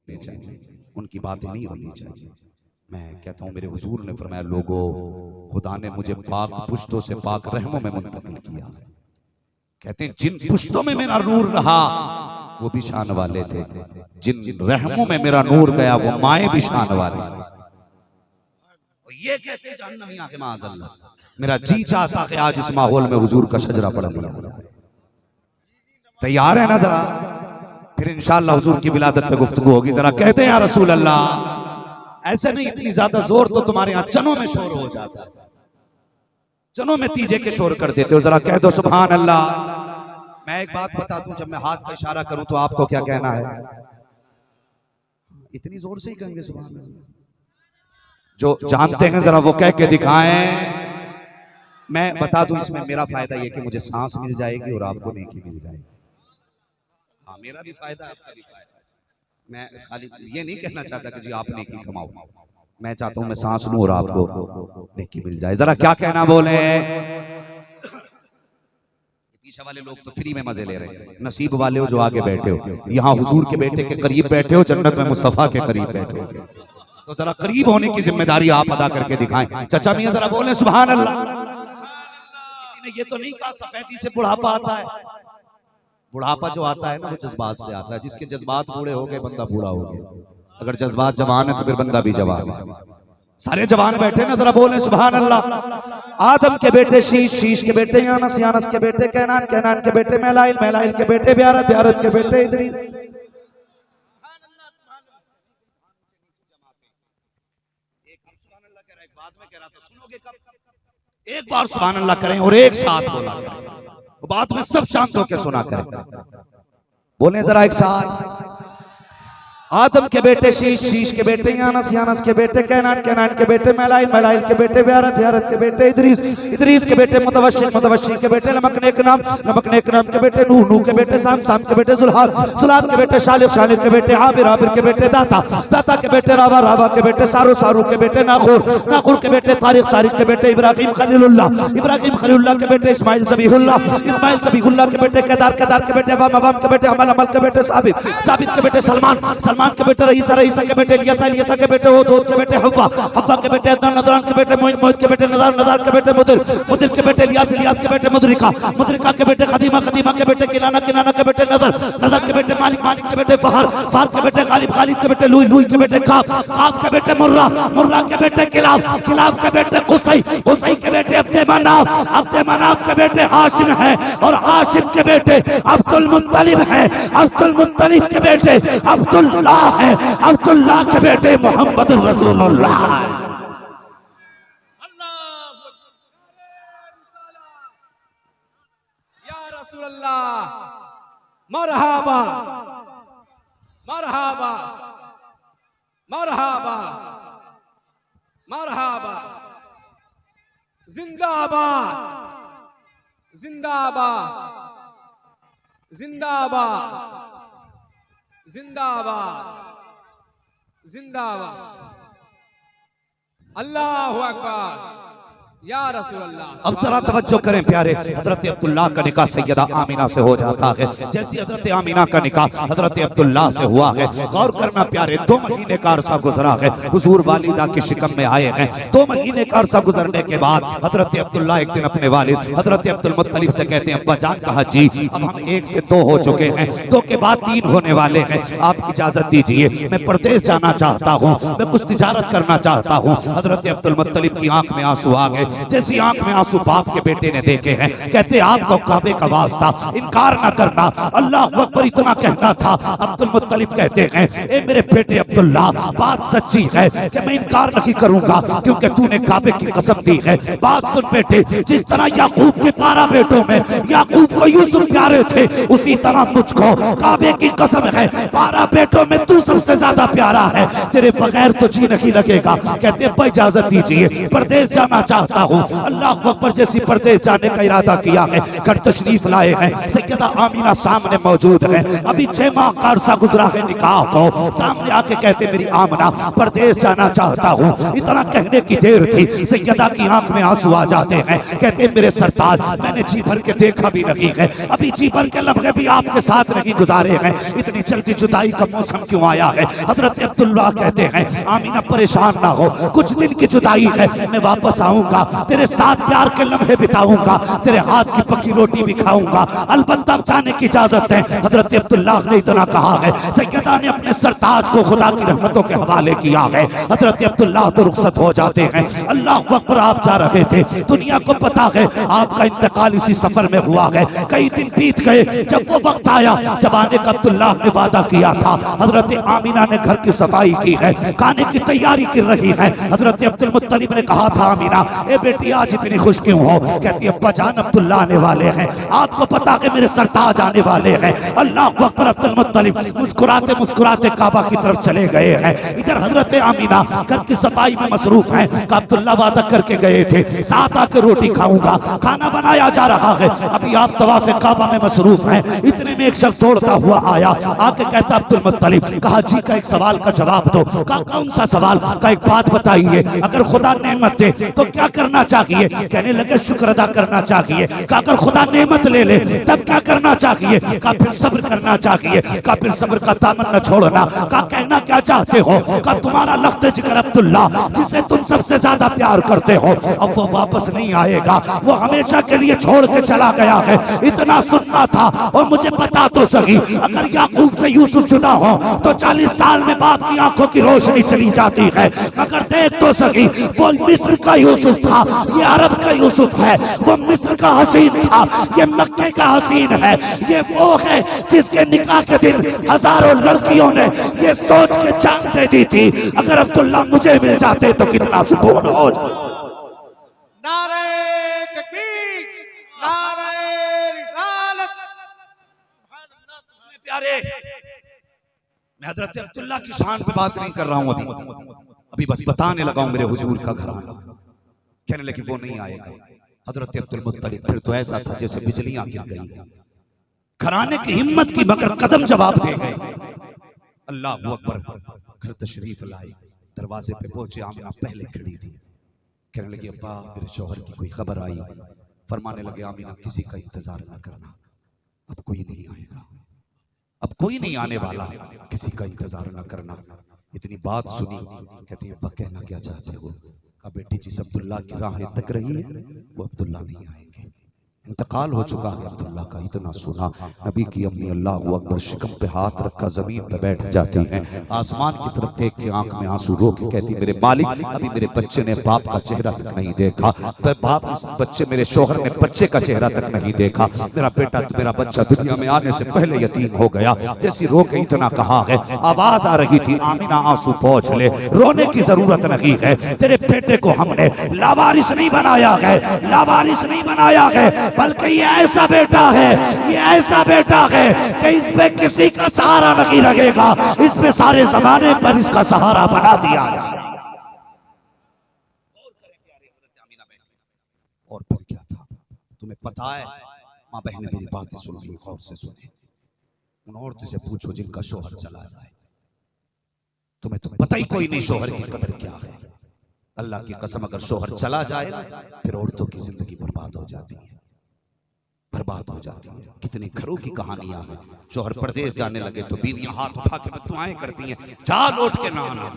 चाहिए, उनकी बातें नहीं होनी चाहिए। मैं कहता हूँ मेरे हुजूर ने फरमाया, लोगों खुदा ने मुझे पाक पुश्तों से पाक रहमों में मुंतकिल किया। कहते हैं जिन पुश्तों में मेरा नूर रहा वो भी शान वाले थे, जिन रहमों में मेरा नूर गया वो माए भी शान वाले। ये कहते हैं जहन्नमी आके माअज़ल्लाह। मेरा जी चाहता कि आज इस माहौल में हुजूर का शजरा पढ़ लिया जाए। तैयार है ना जरा? फिर इंशाअल्लाह हुजूर की विलादत पे गुफ्तगू होगी। जरा कहते हैं या रसूल अल्लाह। ऐसे नहीं, इतनी ज्यादा जोर तो तुम्हारे यहाँ चनों में शोर हो जाता है, चनों में तीजे के शोर कर देते हो। जरा कह दो सुभान अल्लाह। मैं एक बात बता दूं, जब मैं हाथ का इशारा करूं तो आपको क्या कहना है? इतनी जोर से ही कहेंगे सुभान अल्लाह। जो जानते हैं जरा वो कह के दिखाएं। मैं बता दूं, इसमें मेरा फायदा ये कि मुझे सांस मिल जाएगी और आपको नेकी मिल जाएगी। हाँ, मेरा भी फायदा, आपका भी फायदा। मैं खाली ये नहीं कहना चाहता कि जी आप नेकी कमाओ, मैं चाहता हूं मैं सांस लूं और आपको नेकी मिल जाए। जरा क्या कहना बोले? पीछे वाले लोग तो फ्री में मजे ले रहे हैं, नसीब वाले हो जो आगे बैठे हो, यहाँ हुजूर के बेटे के करीब बैठे हो, जन्नत में मुस्तफा के करीब बैठे हो। तो जरा करीब होने की जिम्मेदारी आप अदा करके दिखाएं। चाचा मियां जरा बोले सुभान अल्लाह। किसी ने ये तो नहीं कहा सफेदी से बुढ़ापा आता है। बुढ़ापा जो आता है ना वो जज्बात से आता है। जिसके जज्बात बूढ़े हो गए बंदा बूढ़ा हो गया, अगर जज्बात जवान है तो फिर बंदा भी जवान है। सारे जवान बैठे ना, जरा बोले सुभान अल्लाह। आदम के बेटे शीश, शीश के बेटे यानस, यानस के बेटे कैनान, कैनान के बेटे मैलाइल, मैलाइल के बेटे ब्यारत, ब्यारत के बेटे इदरीस। एक बार सुभान अल्लाह करें और एक साथ बोला, बाद में सब शांत होकर सुना करें। बोले जरा एक साथ। आदम के बेटे शीश, शीश के बेटे यानस, यानस के बेटे कैनान, कैनान के बेटे मैलाइल, मैलाइल के बेटे ब्यारत, ब्यारत के बेटे इदरीस, इदरीस के बेटे मुतवश्शिर, मुतवश्शिर के बेटे नमक नेक नाम, नमक नेक नाम के बेटे नूह, नूह के बेटे साम, साम के बेटे जुल्हाल, जुल्हाल के बेटे शालिक, शालिक के बेटे आबिर, आबिर के बेटे दाता, दाता के बेटे रावा, रावा के बेटे सारू, सारू के बेटे नाखुर, नाखुर के बेटे तारिक, तारिक के बेटे इब्राहिम खलीलुल्लाह, इब्राहिम खलीलुल्लाह के बेटे इस्माइल ज़बीहुल्लाह, इस्माइल ज़बीहुल्लाह के बेटे केदार, केदार के बेटे अवाम, अवाम के बेटे अमल, अमल के बेटे साबित, साबित के बेटे सलमान, सलमान के बेटे रईसा, रईसा के बेटे इलियासा, इलियासा के बेटे होद, होद के बेटे हव्वा, हव्वा के बेटे अदनान, अदनान के बेटे मोहित, मोहित के बेटे नदार, नदार के बेटे मुदिर, मुदिर के बेटे इलियास, इलियास के बेटे मुदरिका, मुदरिका के बेटे खदीमा, खदीमा के बेटे किनाना, किनाना के बेटे नदर, नदर के बेटे मालिक, मालिक के बेटे फहर, फहर के बेटे गालिब, गालिब के बेटे लुई, लुई के बेटे काब, काब के बेटे मुर्रा, मुर्रा के बेटे किलाब, किलाब के बेटे कुसै, कुसै के बेटे अब्दे मनाफ, अब्दे मनाफ के बेटे हाशिम है और हाशिम के बेटे अब्दुल मुत्तलिब है, अब्दुल मुत्तलिब के बेटे अब्दुल्लाह है, अब्दुल्लाह के बेटे मोहम्मद रसूलुल्लाह। या रसूलल्लाह मरहबा मरहबा मरहबा मरहबा, जिंदाबाद जिंदाबाद जिंदाबाद जिंदाबाद जिंदाबाद। अल्लाहु अकबर। या रसूल अल्लाह। अब जरा तवज्जो करें प्यारे, हजरत अब्दुल्लाह का निकाह सैयदा आमिना से हो जाता है, जैसी हजरत आमिना का निकाह हजरत अब्दुल्लाह से हुआ है। गौर करना प्यारे, 2 महीने का अरसा गुजरा है, हुजूर वालिदा की शिकम में आए हैं। 2 महीने का अरसा गुजरने के बाद हजरत अब्दुल्लाह एक दिन अपने वालिद हजरत अब्दुल मुत्तलिब से कहते हैं, अब्बा जान, कहा जी अब हम 1 से 2 हो चुके हैं, 2 के बाद 3 होने वाले हैं, आप इजाजत दीजिए, मैं परदेश जाना चाहता हूँ, मैं कुछ तिजारत करना चाहता हूँ। हजरत अब्दुल मुत्तलिब की आंख में आंसू आ गए, जैसी आंख में आंसू बाप के बेटे ने देखे हैं। कहते आपको काबे का वास्ता इनकार न करना, अल्लाह अकबर इतना कहना था। अब्दुल मुत्तलिब कहते हैं, ए मेरे बेटे अब्दुल्लाह, बात सच्ची है कि मैं इनकार नहीं करूंगा क्योंकि तूने काबे की कसम दी है। बात सुन बेटे, जिस तरह याकूब के 12 बेटों में याकूब को यूसुफ प्यारे थे, उसी तरह मुझको काबे की कसम है 12 बेटों में तू सबसे ज्यादा प्यारा है, तेरे बगैर तो जी नहीं लगेगा। कहते इजाजत दीजिए, परदेश जाना चाहता हूँ। अल्लाह अकबर, जैसी परदेश जाने का इरादा किया है, घर तशरीफ लाए हैं, सैयदा आमीना सामने मौजूद है। अभी 6 माह का अरसा गुजरा है निकाह को, सामने आके कहते मेरी आमना परदेश जाना चाहता हूँ। इतना कहने की देर थी, सैयदा की आंख में आंसू आ जाते हैं। कहते मेरे सरताज, मैंने जी भर के देखा भी नहीं है, अभी जी भर के लम्हे भी आपके साथ नहीं गुजारे हैं, इतनी जल्दी जुदाई का मौसम क्यों आया है? हजरत अब्दुल्ला कहते हैं आमीना परेशान ना हो, कुछ दिन की जुदाई है, मैं वापस आऊंगा, तेरे साथ प्यार के लम्हे बिताऊंगा, तेरे हाथ की पकी रोटी भी खाऊंगा, अलबत्ता जाने की इजाजत है। हजरत अब्दुल्ला ने इतना कहा है, सैयदा ने अपने सरताज को खुदा की रहमतों के हवाले किया है। हजरत अब्दुल्ला तो रुखसत हो जाते हैं। अल्लाह अकबर, आप जा रहे थे, दुनिया को पता है आपका इंतकाल इसी सफर में हुआ है। कई दिन बीत गए, जब वो वक्त आया जब आने का अब्दुल्ला ने वादा किया था, हजरत आमीना ने घर की सफाई की है, खाने की तैयारी कर रही है। हजरत अब्दुल मुत्तलिब ने कहा था आमीना, ए बेटी आज इतनी खुश क्यों हो? कहती अब्बा जान अब्दुल्ला आने वाले हैं, आपको पता है मेरे सरताज आने वाले हैं। अल्लाह अकबर, अब्दुल मुत्तलिब मुस्कुराते मुस्कुराते काबा की तरफ चले गए हैं। इधर हजरत आमीना घर की सफाई में मसरूफ है। अब्दुल्ला वादा करके गए थे साथ आकर रोटी खाऊंगा, खाना बनाया जा रहा है, अभी आप तवाफ काबा में मसरूफ हैं। इतने में एक शख्स दौड़ता हुआ आया, आके कहता अब्दुल मुत्तलिब, कहा जी का एक सवाल का जवाब दो। कहा कौन सा सवाल? का एक बात बताइए, अगर खुदा नेमत दे तो क्या करना चाहिए? कहने लगे शुक्र अदा करना चाहिए। कहा अगर खुदा नेमत ले ले तब क्या करना चाहिए? कहा फिर सब्र करना चाहिए। कहा फिर सब्र का दामन न छोड़ना। कहा कहना क्या चाहते हो? कहा तुम्हारा लख्त जिक्र अब्दुल्ला, जिसे तुम सबसे ज्यादा प्यार करते हो, अब वो वापस नहीं आएगा, वो हमेशा के लिए छोड़ के चला गया है। इतना सुनना था और मुझे बता तो सही, अगर याकूब से यूसुफ जुदा हो तो 40 साल में बाप की आंखों की रोशनी चली जाती है, मगर देख तो सही वो मिस्र का यूसुफ था, ये अरब का यूसुफ है। वो मिस्र का हसीन था, ये मक्के का हसीन है। ये वो है जिसके निकाह के दिन हजारों लड़कियों ने ये सोच के जान दे दी थी, अगर अब्दुल्ला मुझे मिल जाते तो कितना सुकून हो जाए। नारे तकबीर, नारे रिसालत। प्यारे, मैं हजरत अब्दुल्ला की शान पे बात नहीं कर रहा हूं, अभी बस बताने लगा हूं मेरे हुजूर का घराना। कहने लगे वो नहीं आएगा। हजरत अब्दुल मुत्तलिब फिर तो ऐसा था जैसे बिजलियां गिर गई, घराने की हिम्मत की मगर कदम जवाब दे गए। अल्लाह अकबर, घर तशरीफ लाए, दरवाजे पे पहुंचे, आमिना पहले खड़ी थी। कहने लगी अब्बा मेरे शौहर की कोई खबर आई? फरमाने लगे आमिना किसी का इंतजार ना करना, अब कोई नहीं आएगा, अब कोई नहीं आने वाला, किसी का इंतजार ना करना। इतनी बात सुनी, कहती है अब्बा कहना क्या चाहते हो? कहा बेटी जिस अब्दुल्ला की राहें तक रही है वो अब्दुल्ला नहीं आएंगे, इंतकाल हो चुका है अब्दुल्ला का। इतना सुना, नबी की अम्मी अल्लाह अकबर शिकम पे हाथ रखा जमीन पे बैठ जाती हैं, आसमान की तरफ देख के आंख में आंसू रो के कहती मेरे मालिक अभी मेरे बच्चे ने बाप का चेहरा तक नहीं देखा, बाप इस बच्चे मेरे शोहर ने बच्चे का चेहरा तक नहीं देखा, मेरा बेटा मेरा बच्चा दुनिया में आने से पहले यतीम हो गया। जैसी रो के इतना कहा है, आवाज आ रही थी आमीना आंसू पोंछ ले, रोने की जरूरत नहीं है, तेरे बेटे को हमने लावारिस नहीं बनाया है, लावारिस नहीं बनाया है, बल्कि ये ऐसा बेटा है, ये ऐसा बेटा है कि इस पे किसी का सहारा नहीं लगेगा, इस पे सारे जमाने पर इसका सहारा बना दिया। और फिर क्या था तुम्हें पता है? माँ बहने मेरी बातें सुन रही, गौर से सुने। उन औरतों से पूछो जिनका शोहर चला जाए, तुम्हें तो पता ही कोई नहीं शोहर की कदर क्या है। अल्लाह की कसम अगर शोहर चला जाए ना, फिर औरतों की जिंदगी बर्बाद हो जाती है, बर्बाद हो जाती है। कितनी घरों की कहानियां हैं, शोहर परदेश जाने लगे तो बीवियां हाथ उठा के दुआएं करती हैं, जा लौट के ना आना,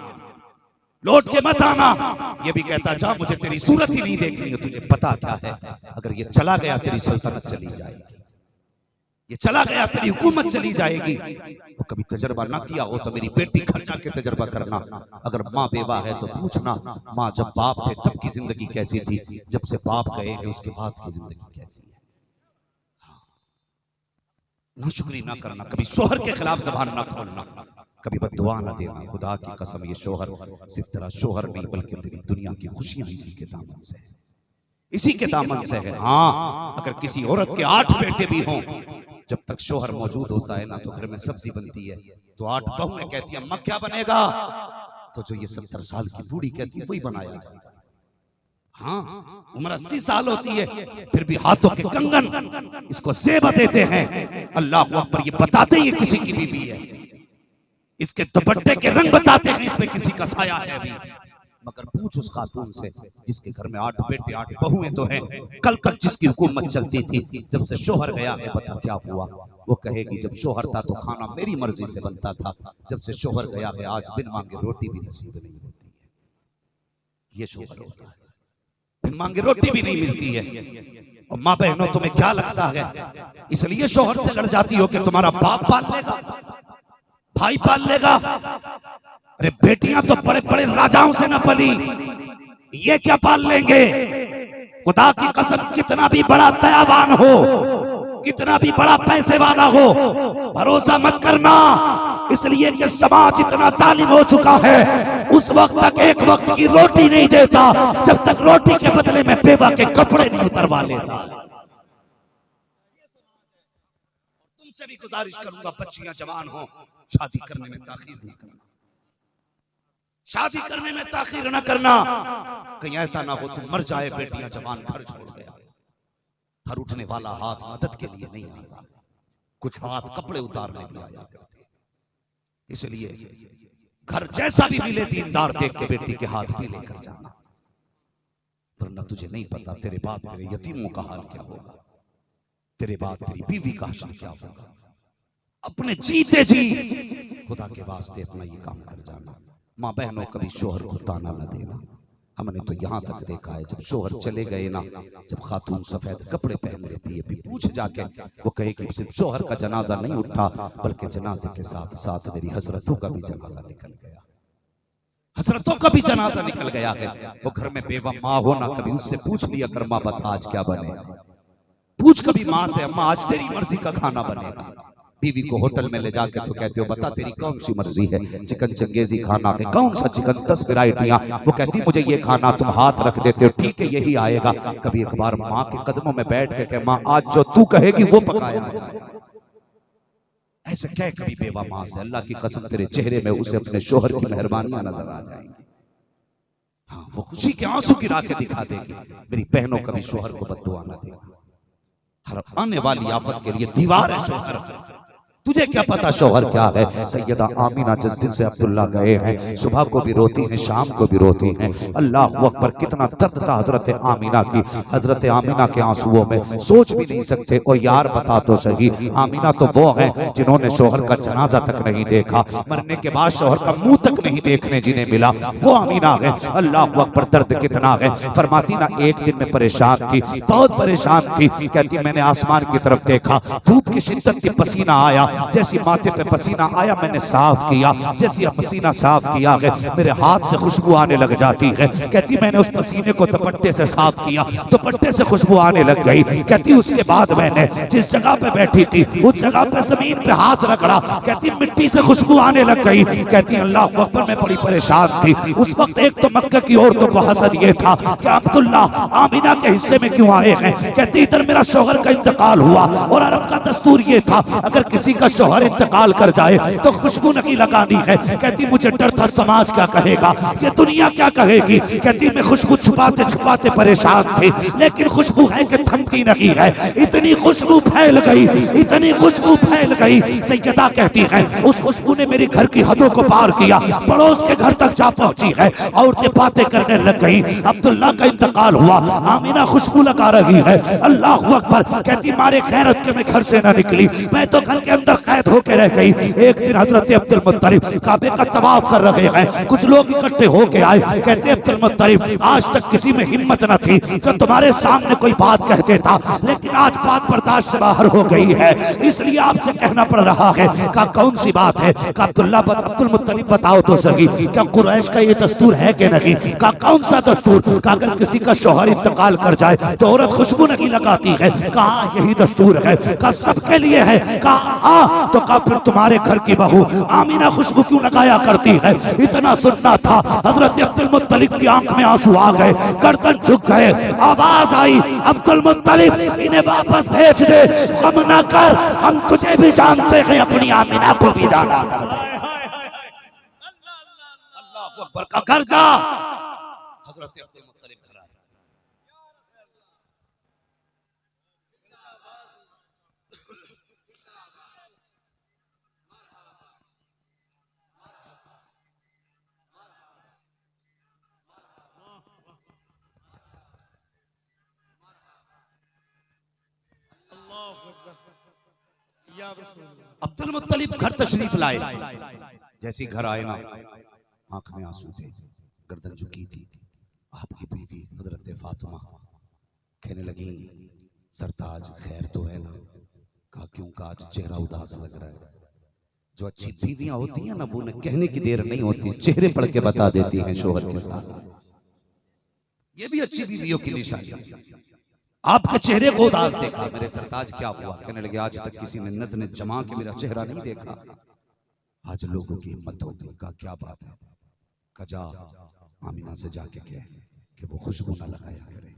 लौट के मत आना। ये भी कहता जा मुझे तेरी सूरत ही नहीं देखनी है, तुझे पता क्या है अगर ये चला गया तेरी सल्तनत चली जाएगी, ये चला गया तेरी हुकूमत चली जाएगी। वो कभी तजर्बा ना किया हो तो मेरी बेटी घर जाके तजर्बा करना। अगर माँ बेवा है तो पूछना माँ जब बाप थे तब की जिंदगी कैसी थी, जब से बाप गए हैं उसके बाद की जिंदगी कैसी है। ना शुक्री ना करना, कभी शोहर के खिलाफ जबान ना खोलना, कभी बद्दुआ ना देना। खुदा की कसम ये शोहर सिर्फ तेरा शोहर नहीं बल्कि तेरी दुनिया की खुशियां इसी के दामन से, इसी के दामन से है। हाँ, अगर किसी औरत के 8 बेटे भी हों, जब तक शोहर मौजूद होता है ना तो घर में सब्जी बनती है, तो 8 बहुएं कहती है अम्मा क्या बनेगा, तो जो ये 70 साल की बूढ़ी कहती है वही बनाया जाता है। हाँ, उम्र 80 साल होती है, फिर भी हाथों के कंगन इसको सेब देते हैं। अल्लाह अकबर, ये बताते ये किसी की बीवी है, इसके दुपट्टे के रंग बताते हैं इस पे किसी का साया है अभी। मगर पूछ उस खातून से जिसके घर में 8 बेटे 8 बहुएं तो हैं, कल तक जिसकी हुकूमत चलती थी, जब से शोहर गया है बता क्या हुआ। वो कहेगी जब शोहर था तो खाना मेरी मर्जी से बनता था, जब से शोहर गया है आज बिन मांगे रोटी भी नसीब नहीं होती है। ये शोहर होता है, बिन मांगे रोटी भी नहीं मिलती है। और माँ बहनों तुम्हें क्या लगता है इसलिए शोहर से लड़ जाती हो कि तुम्हारा बाप पाल लेगा, भाई पाल लेगा? अरे बेटियां तो बड़े बड़े राजाओं से न पली, ये क्या पाल लेंगे? खुदा की कसम, कितना भी बड़ा दयावान हो, कितना भी बड़ा पैसे वाला हो, भरोसा मत करना, इसलिए कि समाज इतना जालिम हो चुका है। उस वक्त तक एक वक्त की रोटी नहीं देता जब तक रोटी के बदले में बेवा के कपड़े नहीं उतरवा लेता। तुमसे भी गुजारिश करूंगा, बच्चियां जवान हो, शादी करने में ताखीर नहीं करना, शादी करने में ताखीर न करना। कहीं ऐसा ना हो तुम मर जाए, बेटियां जवान घर छोड़ गया। हर उठने वाला हाथ मदद के लिए नहीं आता, कुछ हाथ कपड़े उतारने भी आया करते। इसलिए घर जैसा भी मिले दीनदार देख के बेटी के हाथ भी लेकर जाना, वरना तुझे नहीं पता तेरे बाप तेरे यतीमों का हाल क्या होगा, तेरे बाप तेरी बीवी का हाल क्या होगा। अपने जीते जी खुदा के वास्ते अपना ये काम कर जाना। माँ बहनों कभी शोहर को ताना न देना। हमने तो यहाँ तक देखा है जब शोहर चले गए ना, जब खातून सफेद कपड़े पहन लेती है, फिर पूछ जाके वो कहे कि सिर्फ शोहर का जनाजा नहीं उठा बल्कि जनाजे के साथ साथ मेरी हजरतों का भी जनाजा निकल गया, हजरतों का भी जनाजा निकल गया है। वो घर में बेवा माँ हो ना, कभी उससे पूछ लिया कर माँ बता आज क्या बने, पूछ कभी माँ से अम्मा आज तेरी मर्जी का खाना बनेगा। बीवी को होटल में ले जाके तो कहते हो बता तेरी कौन सी मर्जी है, चिकन चंगेजी खाना है, कौन सा चिकन, 10 वैरायटियां। वो कहती मुझे ये खाना, तुम हाथ रख देते हो ठीक है यही आएगा। कभी एक बार माँ के कदमों में बैठ के कहे माँ आज जो तू कहेगी वो पकाया जाए, ऐसे कह कभी बेवा माँ से, अल्लाह की कसम तेरे चेहरे में उसे अपने शोहर की मेहरबानियां नजर आ जाएंगी। हाँ, वो खुशी के आंसू गिरा के दिखा देगी। मेरी बहनों कभी शोहर को बद्दुआ न देना, हर आने वाली आफत के लिए दीवार है शोहर। तुझे क्या पता शोहर क्या है। सैयदा आमीना जिस दिन से अब्दुल्ला गए हैं, सुबह को भी रोती हैं शाम को भी रोती हैं। अल्लाह अकबर, कितना दर्द था हजरत आमीना की, हजरत आमीना के आंसुओं में सोच भी नहीं सकते। ओ यार बता तो सही, आमीना तो वो है जिन्होंने शोहर का जनाजा तक नहीं देखा, मरने के बाद शोहर का मुंह तक नहीं देखने जिन्हें मिला, वो आमीना है। अल्लाह अकबर, दर्द कितना है। फरमाती ना एक दिन में परेशान थी, बहुत परेशान थी। कहती मैंने आसमान की तरफ देखा, धूप की शिद्दत की पसीना आया, जैसी माथे पे पसीना आया मैंने साफ किया, जैसी पसीना साफ किया है मेरे हाथ से खुशबू आने लग जाती है। कहती मैंने उस पसीने को दुपट्टे से साफ किया, दुपट्टे से खुशबू आने लग गई। कहती उसके बाद मैंने जिस जगह पे बैठी थी उस जगह पे जमीन पे हाथ रगड़ा, कहती मिट्टी से खुशबू आने लग गई। कहती अल्लाह अकबर, मैं बड़ी परेशान थी उस वक्त। एक तो मक्का की औरतों को हसद ये था कि अब्दुल्ला आमीना के हिस्से में क्यों आए हैं। कहती इधर मेरा शौहर का इंतकाल हुआ और अरब का दस्तूर ये था अगर किसी का शौहर इंतकाल कर जाए तो खुशबू नहीं लगानी है। कहती मुझे डर था समाज क्या कहेगा, ये दुनिया क्या कहेगी। कहती मैं खुशबू छुपाते छुपाते परेशान थी, लेकिन खुशबू है कि थमती नहीं है। इतनी खुशबू फैल गई, इतनी खुशबू फैल गई। सैयदा कहती है उस खुशबू ने मेरी घर की हदों को पार किया, पड़ोस के घर तक जा पहुंची है। औरतें बातें करने लग गई। अब्दुल्ला का इंतकाल हुआ, आमीना खुशबू लगा रही है। अल्लाह अकबर। कहती मारे खैरत के मैं घर से ना निकली, मैं तो घर के अंदर कैद होके रह गई। एक दिन हजरत अब्दुल मुत्तलिब काबे का तवाफ कर रहे हैं, कुछ लोग इकट्ठे होके आए। कहते अब्दुल मुत्तलिब आज तक किसी में हिम्मत न थी कि तुम्हारे सामने कोई बात कह देता, लेकिन आज बात बर्दाश्त से बाहर हो गई है, इसलिए आपसे कहना पड़ रहा है। का कौन सी बात है? का अब्दुल मुत्तलिब बताओ तो सही, क्या कुरैश का ये दस्तूर है कि नहीं? का कौन सा दस्तूर? का अगर किसी का शौहर इंतकाल कर जाए तो औरत खुशबू नहीं लगाती है? कहा यही दस्तूर है। का सबके लिए है? कहा तो का फिर तुम्हारे घर की बहू आमीना खुशबू क्यों लगाया करती है? इतना सुनना था। हजरत अब्दुल मुत्तलिब की आंख में आंसू आ गए, गर्दन झुक गए। आवाज आई अब्दुल मुत्तलिब इन्हें वापस भेज दे, गम न कर, हम तुझे भी जानते हैं अपनी आमीना को भी जाना। अल्लाह अकबर। का घर जा। हजरत अब्दुल मुत्तलिब घर आए। अब्दुल मुत्तलिब घर तशरीफ लाए, जैसे घर आए ना आंख में आंसू थे, गर्दन झुकी थी। आपकी बीवी हजरत फातिमा कहने लगी सरताज खैर तो है ना? कहा क्यों? का आज चेहरा उदास लग रहा है। जो अच्छी बीवियां होती हैं ना वो न कहने की देर नहीं होती, चेहरे पढ़ के बता देती हैं शोहर के साथ। ये भी अच्छी बीवियों की निशानी। आपके चेहरे को उदास देखा। मेरे सरताज क्या हुआ? कहने लगे आज तक किसी ने नजर जमा के मेरा चेहरा नहीं देखा, आज लोगों की हिम्मत हो गई। कहा क्या बात है? कहा जा आमीना से जाके कह कि वो खुशबू ना लगाया करे।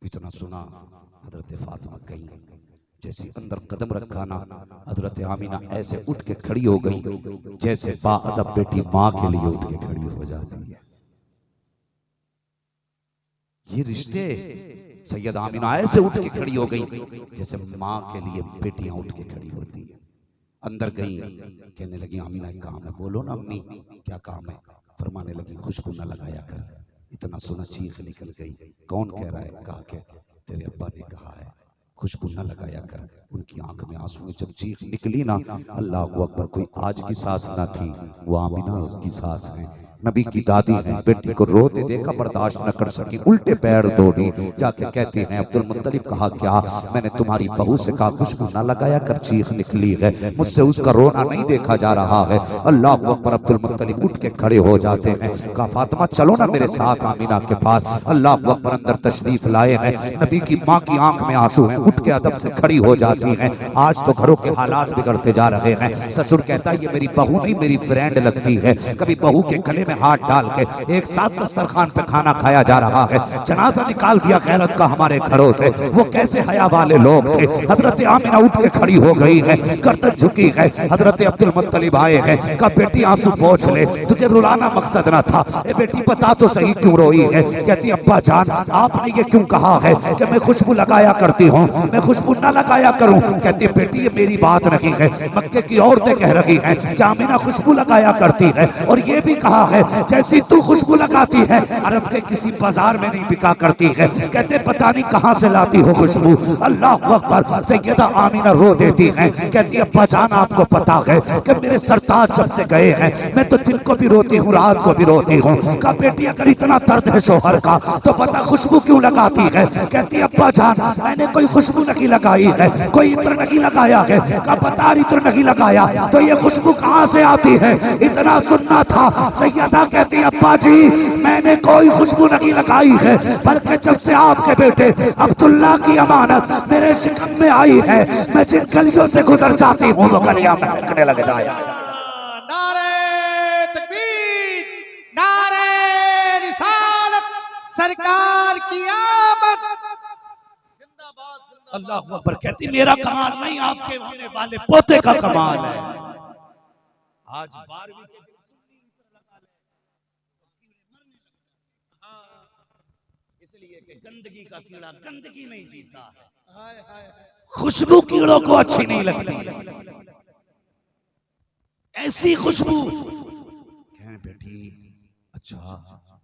इतना सुना हजरत फातिमा गई, जैसे अंदर कदम रखा ना हजरत आमीना ऐसे उठ के खड़ी हो गई जैसे बाअदब बेटी माँ के लिए उठ के खड़ी हो जाती है। ये रिश्ते सैयद आमीना ऐसे उठ के खड़ी हो गई जैसे माँ के लिए बेटियां उठ के खड़ी होती है। अंदर गई, कहने लगी आमीना एक काम है। बोलो ना अम्मी क्या काम है? फरमाने लगी खुशबू न लगाया कर। इतना सुना चीख निकल गई। कौन कह रहा है? कहा के तेरे अब्बा ने कहा है खुशबू न लगाया कर। उनकी आंख में आंसू में जब चीख निकली ना, अल्लाह अकबर, कोई आज की सास ना थी, वो आमीना उसकी सास है, नबी की दादी है। बेटी को रोते देखा, बर्दाश्त न कर सकी, उल्टे पैर दौड़ी, जाके कहती हैं अब्दुल मुत्तलिब कहा क्या? मैंने तुम्हारी बहू से कहा खुशबू न लगाया कर, चीख निकली है, मुझसे उसका रोना नहीं देखा जा रहा है। अल्लाह अकबर। अब्दुल मुत्तलिब उठ के खड़े हो जाते हैं। कहा फातिमा चलो ना मेरे साथ आमीना के पास। अल्लाह अकबर। अंदर तशरीफ लाए हैं, नबी की माँ की आंख में आंसू हैं, उठ के अदब से खड़ी हो जाती हैं। आज तो घरों के हालात बिगड़ते जा रहे हैं। ससुर कहता है ये मेरी बहू नहीं मेरी फ्रेंड लगती है। कभी बहू के गले में हाथ डाल के एक साथ दस्तरखान पे खाना खाया जा रहा है। जनाजा निकाल दिया गैरत का हमारे घरों से। वो कैसे हया वाले लोग थे। हजरत आमीना उठ के खड़ी हो गई है, गर्दन झुकी है। हजरत अब्दुल मुत्तलिब आए हैं। कहा बेटी आंसू पोंछ ले, तुझे रुलाना मकसद ना था। ए बेटी बता तो सही क्यों रोई है? कहती अब्बा जान आपने ये क्यों कहा है कि मैं खुशबू लगाया करती हूँ, मैं खुशबू ना लगाया करूँ? कहती बेटी ये मेरी बात नहीं है, मक्के की औरतें कह रही हैं कि आमीना खुशबू लगाया करती है। और ये भी कहा है जैसी तू खुशबू लगाती है अरब के किसी बाजार में नहीं बिका करती है। कहते पता नहीं कहां से लाती हो खुशबू। अल्लाह अकबर। सैयदा आमीना रो देती हैं, कहती अब्बा जान आपको पता है कि मेरे सरताज जब से गए हैं मैं तो दिन को भी रोती हूँ रात को भी रोती हूँ। कहा बेटी अगर इतना दर्द है शोहर का तो पता खुशबू क्यों लगाती है? कहती अब्बा जान मैंने कोई खुशबू नहीं लगाई है, कोई इत्र नहीं लगाया है। कहा पता इत्र नहीं लगाया तो ये खुशबू कहां से आती है? इतना सुनना था। सैयदा कहती अब्बा जी मैंने कोई खुशबू नहीं लगाई है, बल्कि जब से आपके बेटे अब्दुल्ला की अमानत मेरे शिकम में आई है मैं जिन गलियों से गुजर जाती हूँ वो गलियां महकने लग जाए। नारे तकबीर, नारे रिसालत, सरकार की आमद। अल्लाह अकबर। कहती मेरा कमाल नहीं आपके होने वाले पोते का कमाल है। आज 12वीं के इसलिए कि गंदगी का कीड़ा गंदगी नहीं जीता है, खुशबू कीड़ों को अच्छी नहीं लगती। ऐसी खुशबू कहने बेटी अच्छा।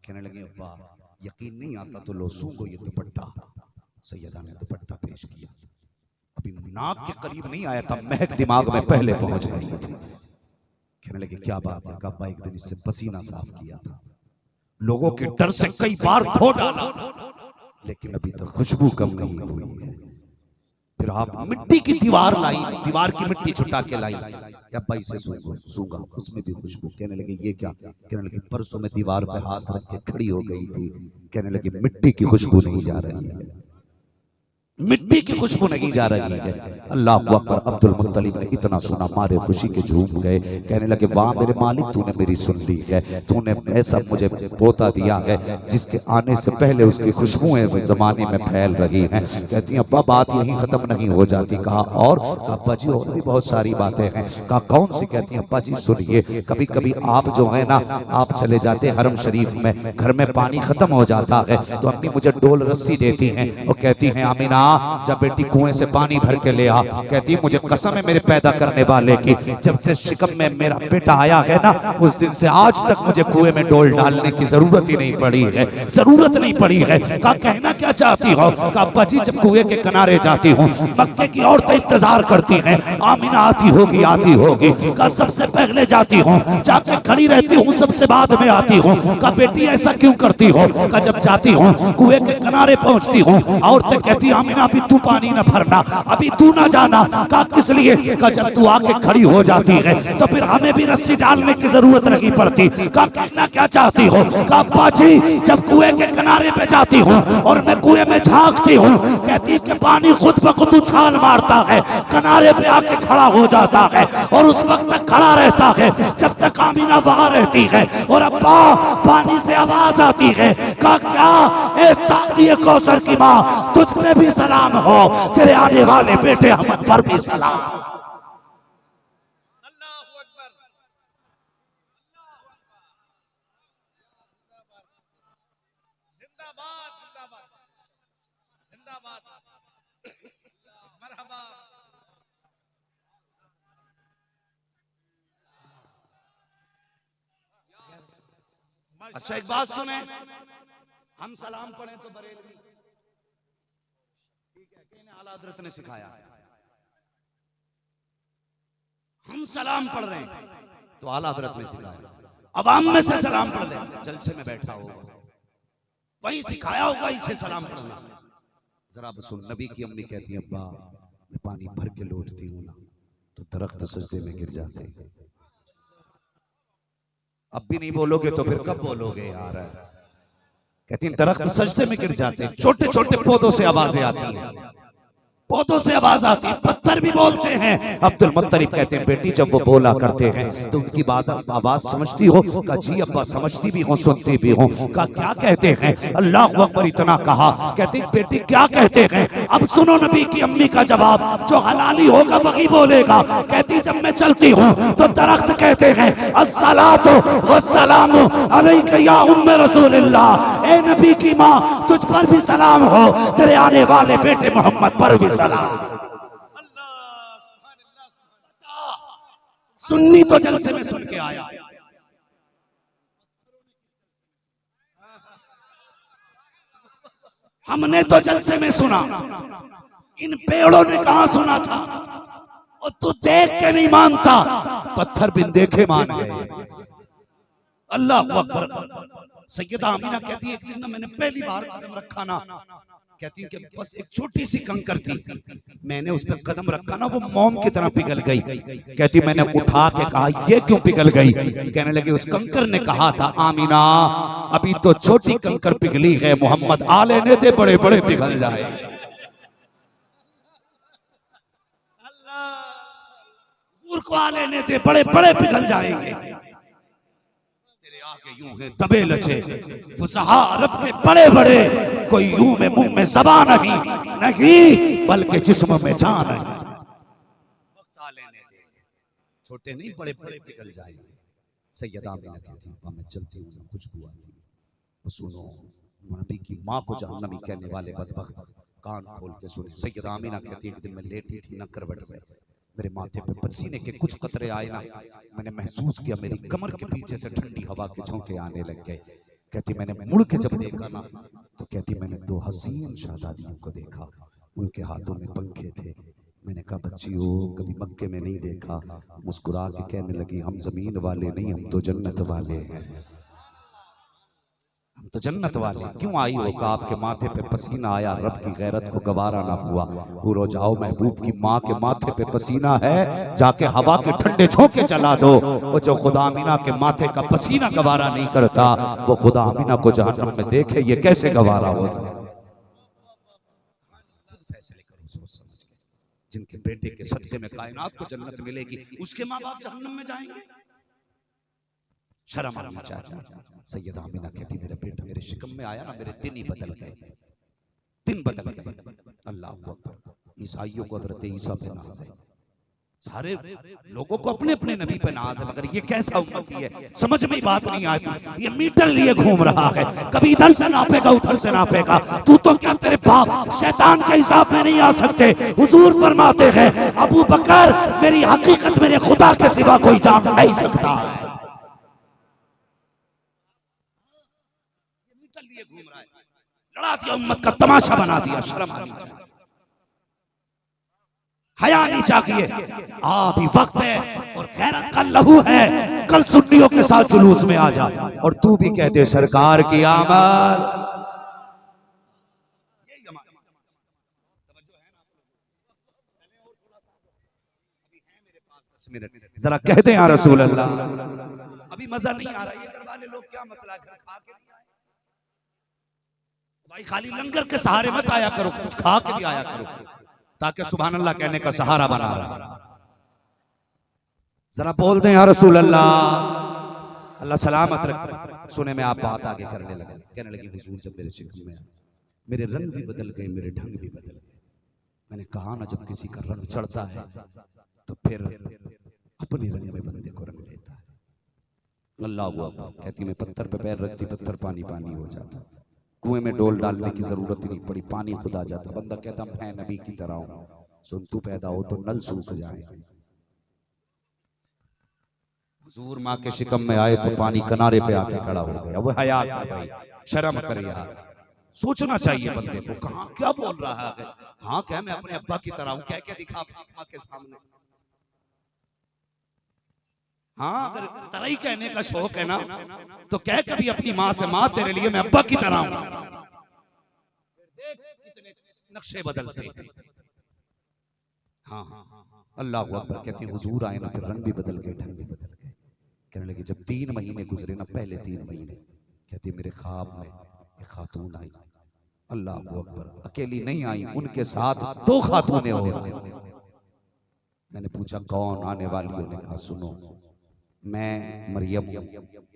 कहने लगे अब्बा यकीन नहीं आता तो लो सूंघो ये दुपट्टा। सैयदा ने दुपट्टा पेश किया, अभी नाक के करीब नहीं आया था महक दिमाग में पहले पहुंच गई थी। कहने लगे क्या बात है? कहा एक दिन इससे पसीना साफ किया था, लोगों के डर से कई बार धो डाला लेकिन अभी तक खुशबू कम नहीं हुई है। फिर आप मिट्टी की दीवार लाई, दीवार की मिट्टी छुटा के लाई, अब्बा इसे सूंघा उसमें भी खुशबू। कहने लगे ये क्या? कहने लगे परसों में दीवार पे हाथ रख के खड़ी हो गई थी। कहने लगे मिट्टी की खुशबू नहीं जा रही है, मिट्टी की खुशबू नहीं जा रही है। अल्लाह अकबर। अब्दुल मुत्तलिब ने इतना सुना मारे खुशी के झूम गए। कहने लगे वाह मेरे मालिक तूने मेरी सुन ली है, तूने ऐसा मुझे पोता दिया है जिसके आने से पहले उसकी खुशबुएं जमाने में फैल रही हैं। कहती हैं अब्बा बात यहीं खत्म नहीं हो जाती। कहा और? अब्बा जी और भी बहुत सारी बातें हैं। कहा कौन सी? कहती हैं अब्बा जी सुनिए, कभी कभी आप जो है ना आप चले जाते हरम शरीफ में, घर में पानी खत्म हो जाता है तो अम्मी मुझे डोल रस्सी देती हैं और कहती हैं आमीना जब बेटी कुएं से पानी भर के ले आ, कहती मुझे कसम है मेरे पैदा करने वाले की, जब से शिकम में मेरा बेटा आया है ना, उस दिन से आज तक मुझे कुएं में डोल डालने की जरूरत ही नहीं पड़ी है, जरूरत नहीं पड़ी है। का कहना क्या चाहती हो? का अब्बा जी जब कुएं के किनारे जाती हूँ, मक्के की औरतें इंतजार करती हैं, आमिना आती होगी। का सबसे पहले जाती हूँ, जाके खड़ी रहती हूँ, सबसे बाद में आती हूँ। का बेटी ऐसा क्यों करती हो? का जब जाती हूँ कुएं के किनारे पहुंचती हूँ, औरतें कहती आमिना अभी तू पानी न भरना, अभी तू ना जाना। का किस लिए? का जब तू आके खड़ी हो जाती है तो फिर हमें भी रस्सी डालने की जरूरत नहीं पड़ती। का कहना क्या चाहती हो? का अब्बा जी जब कुएं के किनारे पे जाती हूँ और मैं कुएं में झांकती हूँ, कहती कि पानी खुद ब खुद उछाल मारता है, किनारे पे आके खड़ा हो जाता है और उस वक्त तक खड़ा रहता है जब तक आमिना वहां रहती है। और अब्बा पानी से आवाज आती है, का क्या ए साकी कौसर की माँ, तुझ पे भी सलाम हो, तेरे आने वाले बेटे अहमद पर भी सलाम। जिंदाबाद जिंदाबाद जिंदाबाद मरहबा। अच्छा एक बात सुने, हम सलाम पढ़े तो बरेलवी, ठीक है, कहने आला हजरत ने सिखाया। हम सलाम पढ़ रहे हैं तो आला हजरत ने सिखाया। अवाम में से सलाम पढ़ ले, जलसे में बैठा होगा वहीं सिखाया होगा इसे सलाम पढ़ना। जरा सुन, नबी की अम्मी कहती है अब्बा मैं पानी भर के लौटती हूँ ना तो दरख्त सजदे में गिर जाते हैं। अब भी नहीं बोलोगे तो फिर कब बोलोगे यार? कहती हैं दरख्त सजदे में गिर जाते हैं, छोटे छोटे पौधों से आवाजें आती हैं, पौधों से आवाज आती है, पत्थर भी बोलते हैं। अब्दुल मुत्तलिब कहते हैं बेटी जब वो बोला करते हैं तो उनकी बात आवाज समझती हो? का जी अब्बा समझती भी हो सुनती भी हो। का क्या कहते हैं? अल्लाह अकबर इतना कहा। कहती बेटी क्या कहते हैं? अब सुनो नबी की अम्मी का जवाब, जो हलाली होगा वही बोलेगा। कहती जब मैं चलती हूँ तो दरख्त कहते हैं अस्सलातु वस्सलामु अलैका या उम्मे रसूलिल्लाह, ए नबी की माँ तुझ पर भी सलाम हो, तेरे आने वाले बेटे मोहम्मद पर भी सुन्नी तो जलसे में सुन के आया, हमने तो जलसे में सुना, इन पेड़ों ने कहा सुना था? और तू देख के नहीं मानता, पत्थर बिन देखे मान गए। अल्लाह अकबर। सैयदा आमिना कहती है एक दिन ना मैंने पहली बार कदम रखा ना, कहती है कि बस एक छोटी सी कंकर थी, मैंने उस पर कदम रखा ना वो मोम की तरह पिघल गई। कहती मैंने उठा के कहा ये क्यों पिघल गई? कहने लगी उस कंकर ने कहा था आमिना अभी तो छोटी कंकर पिघली है, मोहम्मद आ लेने दे बड़े बड़े पिघल जाए। अल्लाह को आ लेने दे बड़े बड़े पिघल जाएंगे। यूं है दबे लचे फुसहा अरब के बड़े बड़े, कोई यूं में मुंह में ज़बान नहीं बल्कि जिस्म में जान है। वक्त आ लेने दे, छोटे नहीं बड़े बड़े पिघल जाएंगे। सैयदा आमिना कहती है मैं चलती हूँ खुशबू आती है, सुनो नबी की माँ को जहन्नमी कहने वाले बदबख्त कान खोल के सुने। सैयदा आमिना कहती है कि दिन में लेटी थी ना करवट से, मेरे माथे पे पसीने के कुछ कतरे आए ना, मैंने महसूस किया मेरी कमर के पीछे से ठंडी हवा के झोंके आने लग गए। कहती मैंने मुड़ के जब देखा ना तो कहती मैंने दो हसीन शहजादियों को देखा, उनके हाथों में पंखे थे। मैंने कहा बच्चियों कभी मक्के में नहीं देखा। मुस्कुरा के कहने लगी हम जमीन वाले नहीं, हम तो जन्नत वाले हैं, हम तो जन्नत वाले। क्यों आई हो? का आपके माथे पे पसीना आया, रब की गैरत को गवारा ना हुआ। पूरो जाओ महबूब की माँ के माथे पे पसीना है, जाके हवा के ठंडे झोंके चला दो। वो जो खुदा अमीना के माथे का पसीना गवारा नहीं करता, वो खुदा अमीना को जहन्नम में देखे ये कैसे गवारा हो सकता? फैसले करो सोच समझ के। जिनके बेटे के सदके में कायनात को जन्नत मिलेगी, उसके माँ बाप जहन्नम में जाएंगे? शर्म आनी चाहिए। सैयदा आमिना कहती मेरा बेटा मेरे शिकम में आया ना, मेरे दिन ही बदल गए, दिन बदल गए। अल्लाह अकबर। ईसाइयों को हज़रत ईसा पे नाज़ है, सारे लोगों को अपने अपने नबी पे नाज है, मगर ये कैसा उम्मती है, समझ में बात नहीं आती। ये मीटर लिए घूम रहा है, कभी इधर से नापेगा उधर से नापेगा। तू तो क्या, तेरे बाप शैतान के हिसाब में नहीं आ सकते। हुजूर फरमाते हैं, अबू बकर मेरी हकीकत मेरे खुदा के सिवा कोई जान नहीं सकता है। मीटर लिए घूम रहा है, लड़ा दिया, उम्मत का तमाशा बना दिया। शर्म आनी चाहिए, हया नहीं चाहिए। अभी वक्त है और गैरत का लहू है, कल सुन्नियों के साथ जुलूस में आ जा और तू भी कहते सरकार की आमद। जरा कहते हैं रसूल अल्लाह, अभी मजा नहीं आ रहा। ये घर वाले लोग क्या मसला है, खा के नहीं आए भाई, खाली लंगर के सहारे मत आया करो, कुछ खा के भी आया करो, ताकि सुभान अल्लाह कहने का सहारा बना रहा। जरा बोल दें या रसूल अल्लाह, अल्लाह सलामत रखे। सुने में आप बात आगे करने लगे, कहने लगी हुजूर जब मेरे शिकम में मेरे रंग भी बदल गए, मेरे ढंग भी बदल गए। मैंने कहा ना, जब किसी का रंग चढ़ता है तो फिर अपने रंग में बंदे को रंग लेता है। अल्लाह अकबर। कहती मैं पत्थर पे पैर रखती, पत्थर पानी पानी हो जाता, कुएं में डोल डालने की जरूरत ही नहीं पड़ी, पानी खुद आ जाता। बंदा कहता मैं नबी की तरह हूं, सुन तू पैदा हो तो नल सूख जाए। हुजूर माँ के शिकम में आए तो पानी किनारे पे आके खड़ा हो गया। वो हया कर भाई, शर्म कर यार, सोचना चाहिए बंदे को। कहां क्या बोल रहा है? हाँ क्या मैं अपने अब्बा की तरह हूं, कह के दिखा अपनी माँ के सामने। हाँ अगर तरह कहने का शौक है ना तो कह कभी अपनी माँ से, माँ तेरे लिए मैं अब्बा की तरह हूं। कितने नक्शे बदलते हैं। हाँ अल्लाह अकबर। कहती हुजूर आए ना, फिर रंग भी बदल गए, ढंग भी बदल गए। कहने लगे जब 3 महीने गुजरे ना, पहले 3 महीने, कहती मेरे ख्वाब में एक खातून आई। अल्लाह अकबर। अकेली नहीं आई, उनके साथ 2 खातूनें हो गई। मैंने पूछा कौन आने वाली हो? ने कहा सुनो, मैं मरियम हूं।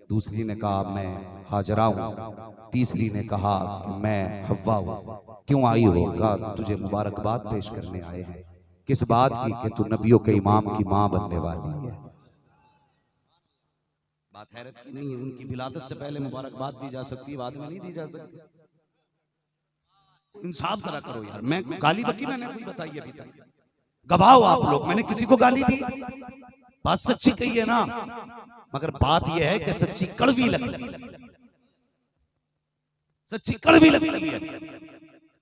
दूसरी ने कहा मैं हाजरा हूं। तीसरी ने कहा कि मैं हव्वा हूं। क्यों आई हो? कहा तुझे मुबारकबाद पेश करने आए हैं। किस बात की? कि तू नबियों के इमाम की मां बनने वाली है। बात हैरत की नहीं है, उनकी विलादत से पहले मुबारकबाद दी जा सकती है, बाद में नहीं दी जा सकती। इंसाफ जरा करो यार। मैं गाली बकी मैंने कोई बताई अभी तक? गवाह आप लोग, मैंने किसी को गाली दी? बात सच्ची कही है ना, मगर बात यह है कि सच्ची कड़वी लगती है, सच्ची कड़वी लगती है।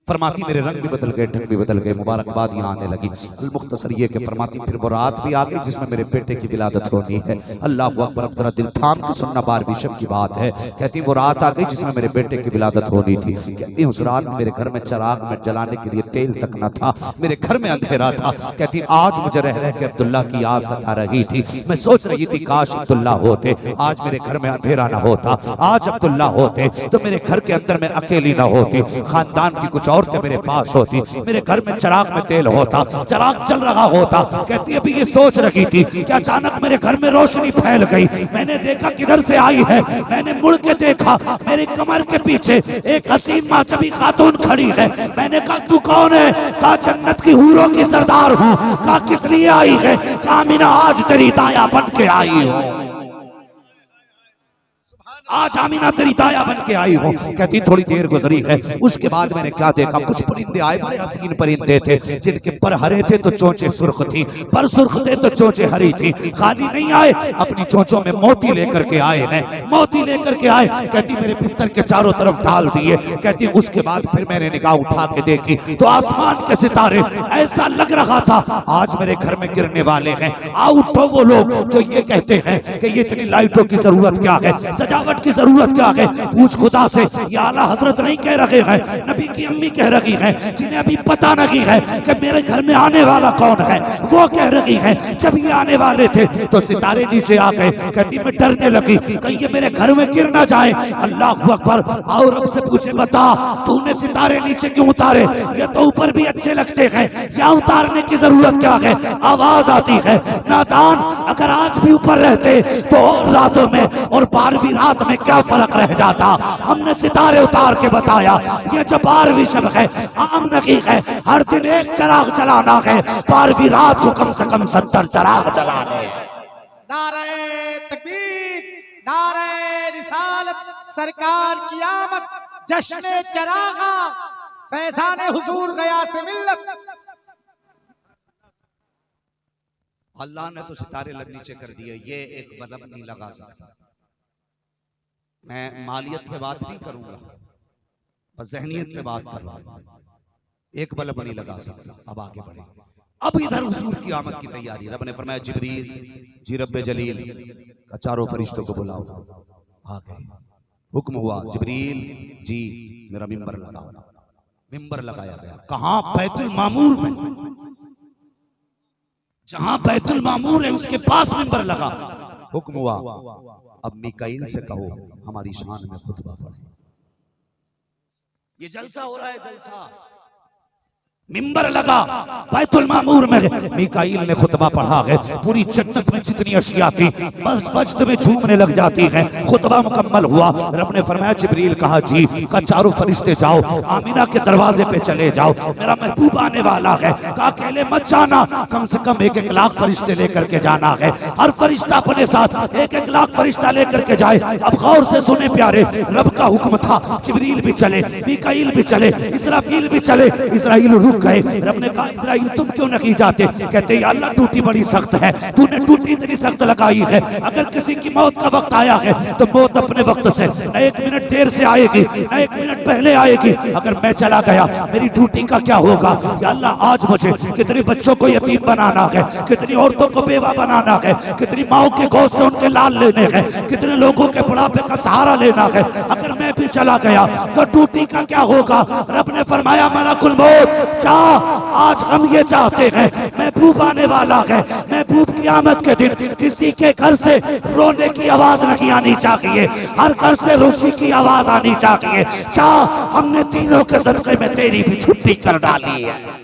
फरमाती मेरे रंग भी बदल गए, ढंग भी बदल गए, मुबारकबाद यहाँ आने लगी। अल-मुख्तसर ये कि फरमाती फिर वो रात भी आ गई जिसमें मेरे बेटे की विलादत होनी है। अल्लाह अकबर। अब जरा दिल थाम के सुनना, 12वीं शब की बात है। कहती वो रात आ गई जिसमें मेरे बेटे की विलादत होनी थी। कहती उस रात मेरे घर में चिराग में जलाने के लिए तेल तक न था, मेरे घर में अंधेरा था। कहती आज मुझे रह रह के अब्दुल्ला की याद सता रही थी। मैं सोच रही थी काश अब्दुल्ला होते, आज मेरे घर में अंधेरा न होता। आज अब्दुल्ला होते तो मेरे घर के अंदर मैं अकेली न होती, खानदान की कुछ औरतें मेरे पास होती, मेरे घर में चिराग में तेल होता, चिराग चल रहा होता। कहती अभी ये सोच रही थी कि अचानक मेरे घर में रोशनी फैल गई। मैंने देखा किधर से आई है, मैंने मुड़ के देखा, मेरी कमर के पीछे एक हसीन माचबी खातून खड़ी है। मैंने कहा तू कौन है? कहा जन्नत की हूरों की सरदार हूँ। कहा किस लिए आई है? कहा मीना आज तेरी दाया बन के आई हूँ, आज आमीना तेरी दाया बन के आई हो। कहती थोड़ी देर गुजरी है, उसके बाद मैंने क्या देखा, कुछ परिंदे आए, बड़े हसीन परिंदे थे जिनके पर हरे थे तो चोंचे सुर्ख थी, पर सुर्ख थे तो चोंचे हरी थी। खाली नहीं आए, अपनी चोंचों में मोती लेकर के आए हैं, मोती लेकर के आए। कहती मेरे बिस्तर के चारों तरफ डाल दिए। कहती उसके बाद फिर मैंने निगाह उठा के देखी तो आसमान के सितारे, ऐसा लग रहा था आज मेरे घर में गिरने वाले हैं। आओ उठो वो लोग जो ये कहते हैं कि ये इतनी लाइटों की जरूरत क्या है, सजावट की जरूरत क्या है। पूछ खुदा से, ये आला हजरत नहीं कह रहे हैं, नबी की अम्मी कह रही है, जिन्हें अभी पता नहीं है कि मेरे घर में आने वाला कौन है, वो कह रही है जब ये आने वाले थे तो सितारे नीचे आ गए। कहती मैं डरने लगी कहीं ये मेरे घर में गिर ना जाए। अल्लाह अकबर। और रब से पूछे बता तूने सितारे नीचे क्यों उतारे? ये तो ऊपर भी अच्छे लगते हैं, या उतारने की जरूरत क्या है? आवाज आती है नादान, अगर आज भी ऊपर रहते तो रातों में और 12 बारहवीं रात में क्या फर्क रह जाता। हमने सितारे उतार के बताया ये जो 12वीं शब है आम नहीं है, हर दिन एक चराग जलाना है, 12वीं रात को कम से कम 70 चराग जलाने। नारे तकबीर, नारे रिसालत, सरकार की आमद, जश्न चरागा, फैजान हुजूर गया से मिल्लत। अल्लाह ने तो सितारे नीचे कर दिए, ये एक बल्ब नहीं लगा सकता। मैं मालियत पे बात नहीं करूंगा, बस ज़हनियत पे बात कर रहा हूं। एक बल्ब नहीं लगा सकता। अब आगे बढ़े। अब इधर हुजूर की आमद की तैयारी। रब ने फरमाया जिब्रील जी रब्बे जलील का चारों फरिश्तों को बुलाओ। आ गए, हुक्म हुआ जिब्रील जी मेरा मिंबर लगाओ। मिंबर लगाया गया। कहां? बैतुल मामूर में। जहां बैतुल मामूर है उसके पास मिंबर लगा। हुक्म हुआ अब मिकाईल से कहो हमारी शान में खुतबा पढ़े। ये जलसा हो रहा है, जलसा। मिंबर लगा बैतुल मामूर में, मिकाईल ने खुतबा पढ़ा है। पूरी जन्नत में जितनी अशिया थी बस वजद में झूमने लग जाती है। खुतबा मुकम्मल हुआ। रब ने फरमाया जिब्रील कहा जी का चारों फरिश्ते जाओ आमीना के दरवाजे पे चले जाओ, मेरा महबूब आने वाला है। का अकेले मत जाना, कम से कम 1-1 लाख फरिश्ते लेकर के जाना है। हर फरिश्ता अपने साथ 1-1 लाख फरिश्ता लेकर के जाए। अब गौर से सुने प्यारे, रब का हुक्म था जिब्रील भी चले, मिकाईल भी चले, इसराफील भी चले। इसराइल रुक गए। रब ने कहा इस्राइल तुम क्यों नहीं जाते? कहते या अल्लाह ड्यूटी बड़ी सख्त है, तूने ड्यूटी इतनी सख्त लगाई है, अगर किसी की मौत का वक्त आया है तो मौत अपने वक्त से न 1 मिनट देर से आएगी न 1 मिनट पहले आएगी। अगर मैं चला गया मेरी ड्यूटी का क्या होगा? या अल्लाह आज मुझे कितने बच्चों को यतीम बनाना है, कितनी औरतों को बेवा बनाना है, कितनी माओ के गोद से उनके लाल लेने हैं, कितने लोगों के बुढ़ापे का सहारा लेना है। अगर मैं भी चला गया तो ड्यूटी का क्या होगा? रब ने फरमाया मलकुल मौत आज हम ये चाहते हैं महबूब आने वाला है, महबूब की आमद के दिन किसी के घर से रोने की आवाज नहीं आनी चाहिए, हर घर से रोशी की आवाज आनी चाहिए। चाह हमने तीनों के सदक़े में तेरी भी छुट्टी कर डाली है।